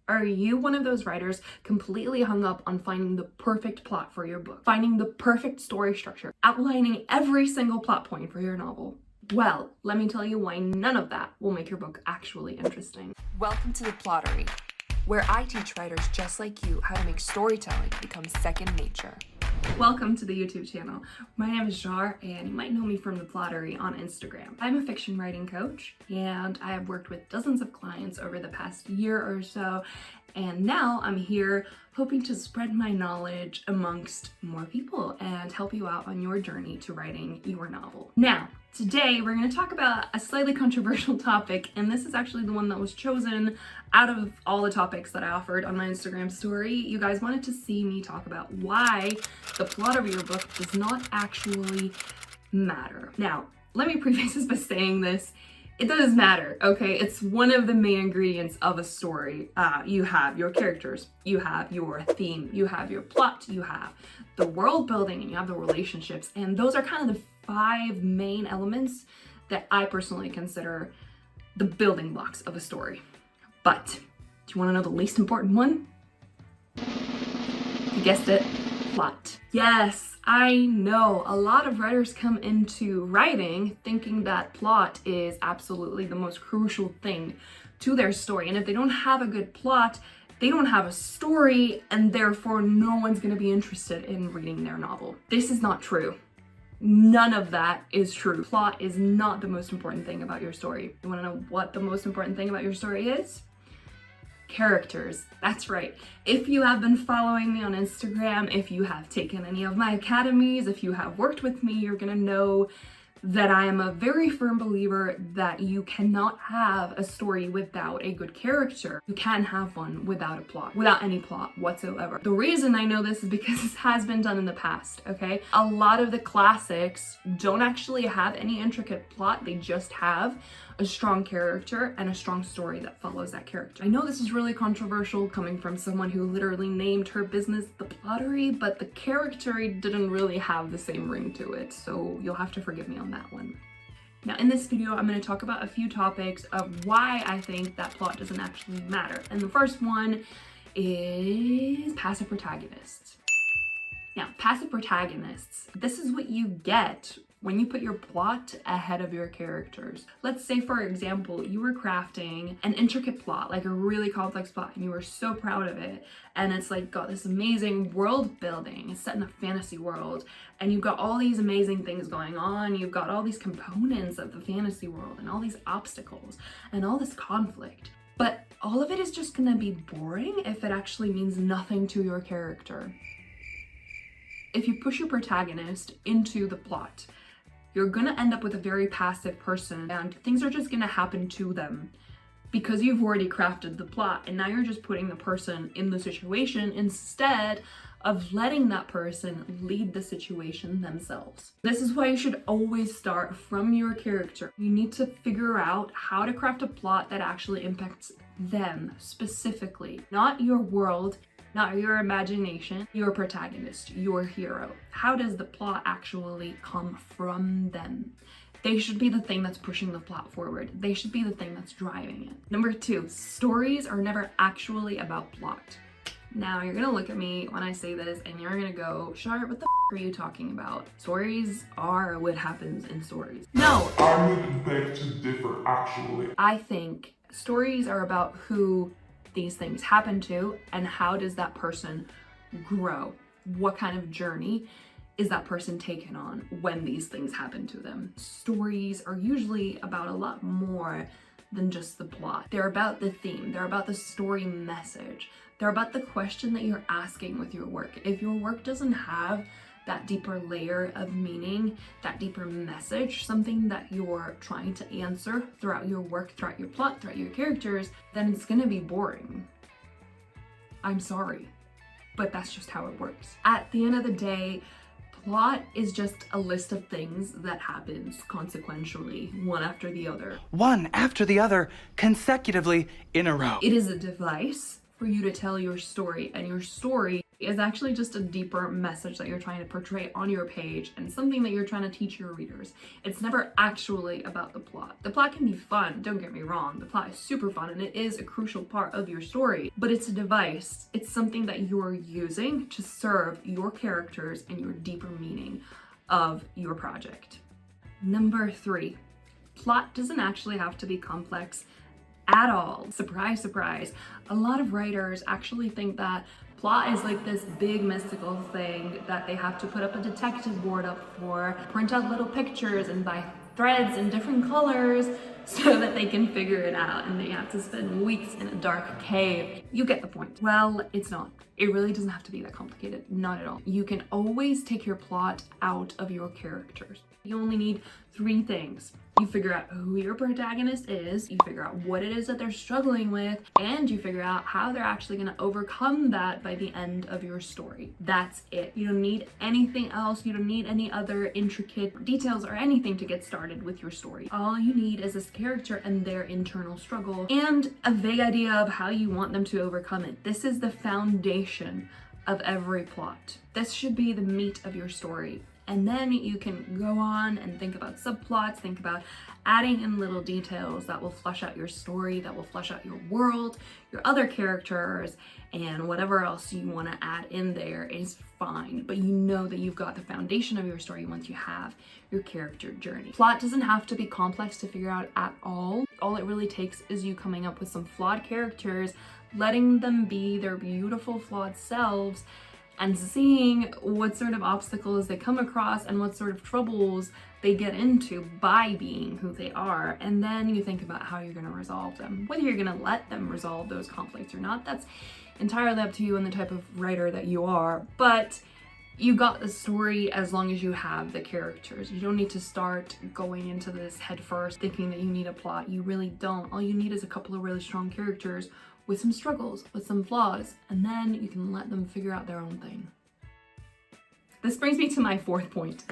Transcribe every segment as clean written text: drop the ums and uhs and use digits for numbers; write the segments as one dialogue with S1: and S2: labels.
S1: Are you one of those writers completely hung up on finding the perfect plot for your book, finding the perfect story structure, outlining every single plot point for your novel? Well, let me tell you why none of that will make your book actually interesting.
S2: Welcome to The Plottery, where I teach writers just like you how to make storytelling become second nature.
S1: Welcome to the YouTube channel. My name is Jar, and you might know me from The Plottery on Instagram. I'm a fiction writing coach, and I have worked with dozens of clients over the past year or so, and now I'm here hoping to spread my knowledge amongst more people and help you out on your journey to writing your novel. Now, today we're going to talk about a slightly controversial topic, and this is actually the one that was chosen out of all the topics that I offered on my Instagram story. You guys wanted to see me talk about why the plot of your book does not actually matter. Now, let me preface this by saying this. It does matter, okay? It's one of the main ingredients of a story. You have your characters, you have your theme, you have your plot, you have the world building, and you have the relationships. And those are kind of the 5 main elements that I personally consider the building blocks of a story. But do you want to know the least important one? You guessed it, plot. Yes, I know a lot of writers come into writing thinking that plot is absolutely the most crucial thing to their story. And if they don't have a good plot, they don't have a story, and therefore no one's going to be interested in reading their novel. This is not true. None of that is true. Plot is not the most important thing about your story. You want to know what the most important thing about your story is? Characters. That's right. If you have been following me on Instagram, if you have taken any of my academies, if you have worked with me, you're gonna know that I am a very firm believer that you cannot have a story without a good character. You can have one without a plot, without any plot whatsoever. The reason I know this is because this has been done in the past, okay? A lot of the classics don't actually have any intricate plot. They just have a strong character and a strong story that follows that character. I know this is really controversial coming from someone who literally named her business The Plottery, but the character didn't really have the same ring to it, so you'll have to forgive me on that one. Now, in this video, I'm going to talk about a few topics of why I think that plot doesn't actually matter. And the first one is passive protagonists. Now, passive protagonists, this is what you get when you put your plot ahead of your characters. Let's say, for example, you were crafting an intricate plot, like a really complex plot, and you were so proud of it, and it's like got this amazing world building, it's set in a fantasy world, and you've got all these amazing things going on, you've got all these components of the fantasy world, and all these obstacles, and all this conflict. But all of it is just gonna be boring if it actually means nothing to your character. If you push your protagonist into the plot, you're gonna end up with a very passive person, and things are just gonna happen to them because you've already crafted the plot, and now you're just putting the person in the situation instead of letting that person lead the situation themselves. This is why you should always start from your character. You need to figure out how to craft a plot that actually impacts them specifically, not your world, not your imagination, your protagonist, your hero. How does the plot actually come from them? They should be the thing that's pushing the plot forward. They should be the thing that's driving it. Number 2, stories are never actually about plot. Now, you're gonna look at me when I say this and you're gonna go, Shar, what the are you talking about? Stories are what happens in stories. No!
S3: I would beg to differ, actually.
S1: I think stories are about who these things happen to and how does that person grow? What kind of journey is that person taken on when these things happen to them? Stories are usually about a lot more than just the plot. They're about the theme, they're about the story message, they're about the question that you're asking with your work. If your work doesn't have that deeper layer of meaning, that deeper message, something that you're trying to answer throughout your work, throughout your plot, throughout your characters, then it's gonna be boring. I'm sorry, but that's just how it works. At the end of the day, plot is just a list of things that happens consequentially, one after the other.
S4: One after the other, consecutively in a row.
S1: It is a device for you to tell your story, and your story is actually just a deeper message that you're trying to portray on your page and something that you're trying to teach your readers. It's never actually about the plot. The plot can be fun, don't get me wrong. The plot is super fun and it is a crucial part of your story, but it's a device. It's something that you're using to serve your characters and your deeper meaning of your project. Number 3, plot doesn't actually have to be complex at all. Surprise, surprise. A lot of writers actually think that plot is like this big mystical thing that they have to put up a detective board up for, print out little pictures and buy threads in different colors so that they can figure it out, and they have to spend weeks in a dark cave. You get the point. Well, it's not. It really doesn't have to be that complicated, not at all. You can always take your plot out of your characters. You only need 3 things. You figure out who your protagonist is, you figure out what it is that they're struggling with, and you figure out how they're actually going to overcome that by the end of your story. That's it. You don't need anything else. You don't need any other intricate details or anything to get started with your story. All you need is this character and their internal struggle and a vague idea of how you want them to overcome it. This is the foundation of every plot. This should be the meat of your story. And then you can go on and think about subplots, think about adding in little details that will flesh out your story, that will flesh out your world, your other characters, and whatever else you want to add in there is fine. But you know that you've got the foundation of your story once you have your character journey. Plot doesn't have to be complex to figure out at all. All it really takes is you coming up with some flawed characters, letting them be their beautiful flawed selves, and seeing what sort of obstacles they come across and what sort of troubles they get into by being who they are. And then you think about how you're gonna resolve them. Whether you're gonna let them resolve those conflicts or not, that's entirely up to you and the type of writer that you are. But you got the story as long as you have the characters. You don't need to start going into this head first thinking that you need a plot. You really don't. All you need is a couple of really strong characters with some struggles, with some flaws, and then you can let them figure out their own thing. This brings me to my 4th point.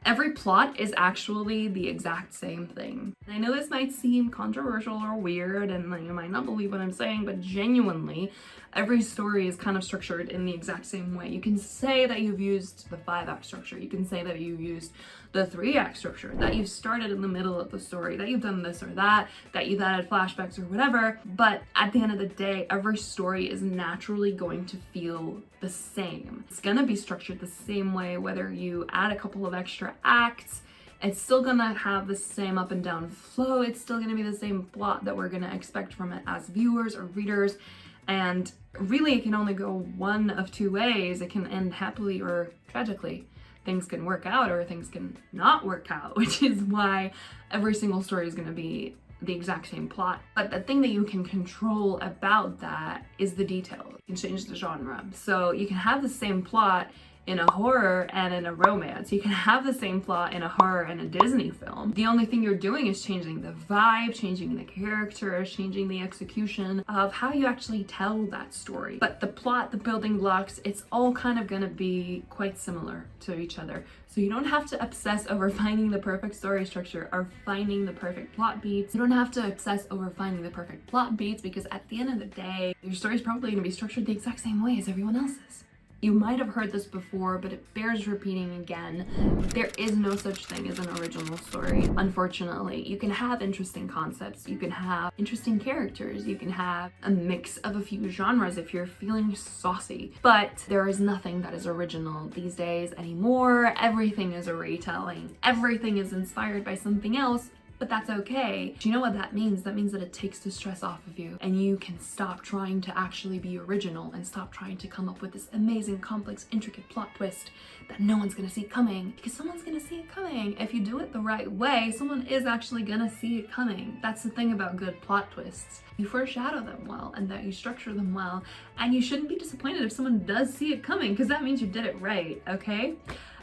S1: Every plot is actually the exact same thing. And I know this might seem controversial or weird, and you might not believe what I'm saying, but genuinely, every story is kind of structured in the exact same way. You can say that you've used the 5-act structure. You can say that you used the 3-act structure, that you've started in the middle of the story, that you've done this or that you've added flashbacks or whatever. But at the end of the day, every story is naturally going to feel the same. It's gonna be structured the same way, whether you add a couple of extra acts. It's still gonna have the same up and down flow. It's still gonna be the same plot that we're gonna expect from it as viewers or readers. And really, it can only go one of 2 ways. It can end happily or tragically. Things can work out or things can not work out, which is why every single story is going to be the exact same plot. But the thing that you can control about that is the detail. You can change the genre. So you can have the same plot in a horror and in a romance. You can have the same plot in a horror and a Disney film. The only thing you're doing is changing the vibe, changing the characters, changing the execution of how you actually tell that story. But the plot, the building blocks, it's all kind of gonna be quite similar to each other. So you don't have to obsess over finding the perfect story structure or finding the perfect plot beats. You don't have to obsess over finding the perfect plot beats, because at the end of the day, your story's probably gonna be structured the exact same way as everyone else's. You might have heard this before, but it bears repeating again. There is no such thing as an original story, unfortunately. You can have interesting concepts, you can have interesting characters, you can have a mix of a few genres if you're feeling saucy, but there is nothing that is original these days anymore. Everything is a retelling. Everything is inspired by something else. But that's okay. Do you know what that means? That means that it takes the stress off of you and you can stop trying to actually be original and stop trying to come up with this amazing, complex, intricate plot twist that no one's gonna see coming, because someone's gonna see it coming. If you do it the right way, someone is actually gonna see it coming. That's the thing about good plot twists. You foreshadow them well and that you structure them well, and you shouldn't be disappointed if someone does see it coming, because that means you did it right, okay?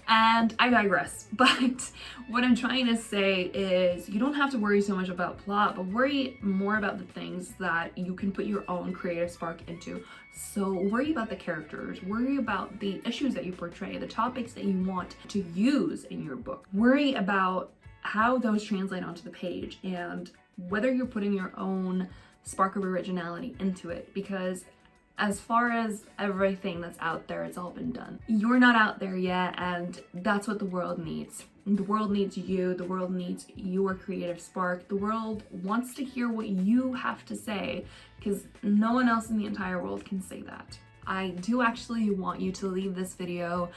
S1: And I digress, but what I'm trying to say is you don't have to worry so much about plot, but worry more about the things that you can put your own creative spark into. So worry about the characters, worry about the issues that you portray, the topics that you want to use in your book. Worry about how those translate onto the page and whether you're putting your own spark of originality into it, because As far as everything that's out there, it's all been done. You're not out there yet, and that's what the world needs. The world needs you. The world needs your creative spark. The world wants to hear what you have to say, because no one else in the entire world can say that. I do actually want you to leave this video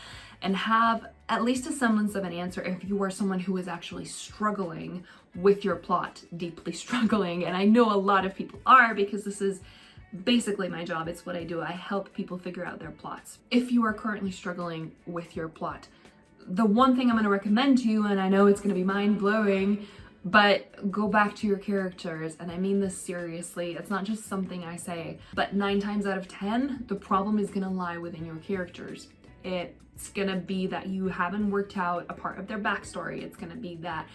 S1: and have at least a semblance of an answer if you are someone who is actually struggling with your plot, deeply struggling. And I know a lot of people are, because this is basically my job. It's what I do. I help people figure out their plots. If you are currently struggling with your plot, the one thing I'm going to recommend to you, and I know it's going to be mind-blowing, but go back to your characters, and I mean this seriously. It's not just something I say, but 9 times out of 10, the problem is going to lie within your characters. It's going to be that you haven't worked out a part of their backstory. It's going to be that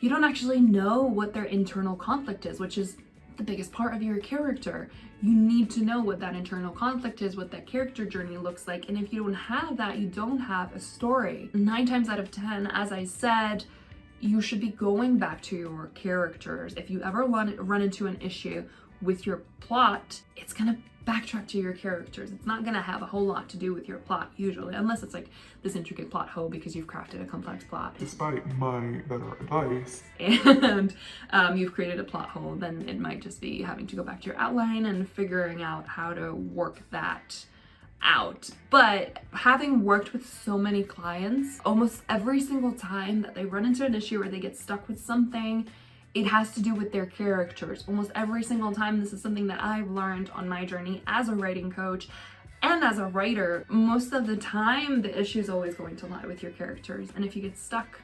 S1: you don't actually know what their internal conflict is, which is the biggest part of your character. You need to know what that internal conflict is, what that character journey looks like, and if you don't have that, you don't have a story. 9 times out of 10, as I said, you should be going back to your characters. If you ever run into an issue with your plot, it's gonna backtrack to your characters. It's not gonna have a whole lot to do with your plot usually, unless it's like this intricate plot hole because you've crafted a complex plot.
S3: Despite my better advice.
S1: And you've created a plot hole, then it might just be having to go back to your outline and figuring out how to work that out. But having worked with so many clients, almost every single time that they run into an issue or they get stuck with something, it has to do with their characters. Almost every single time. This is something that I've learned on my journey as a writing coach and as a writer. Most of the time, the issue is always going to lie with your characters. And if you get stuck,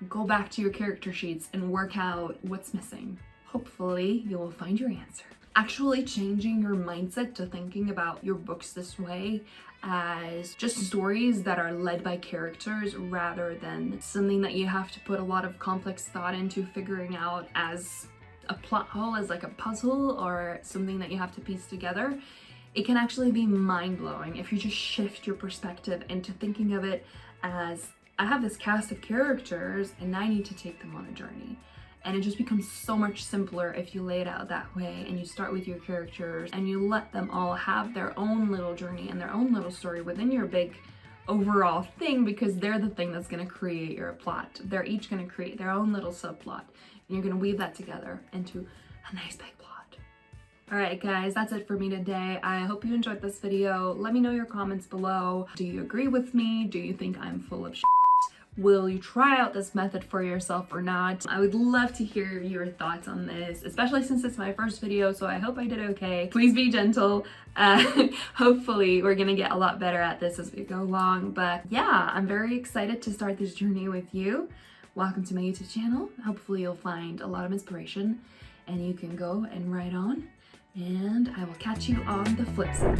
S1: go back to your character sheets and work out what's missing. Hopefully, you will find your answer. Actually changing your mindset to thinking about your books this way as just stories that are led by characters rather than something that you have to put a lot of complex thought into figuring out as a plot hole, as like a puzzle or something that you have to piece together. It can actually be mind-blowing if you just shift your perspective into thinking of it as, I have this cast of characters and I need to take them on a journey. And it just becomes so much simpler if you lay it out that way and you start with your characters and you let them all have their own little journey and their own little story within your big overall thing, because they're the thing that's going to create your plot. They're each going to create their own little subplot, and you're going to weave that together into a nice big plot. Alright guys, that's it for me today. I hope you enjoyed this video. Let me know your comments below. Do you agree with me? Do you think I'm full of shit? Will you try out this method for yourself or not? I would love to hear your thoughts on this, especially since it's my first video, so I hope I did okay. Please be gentle. Hopefully we're gonna get a lot better at this as we go along, but yeah, I'm very excited to start this journey with you. Welcome to my YouTube channel. Hopefully you'll find a lot of inspiration and you can go and write on, and I will catch you on the flip side.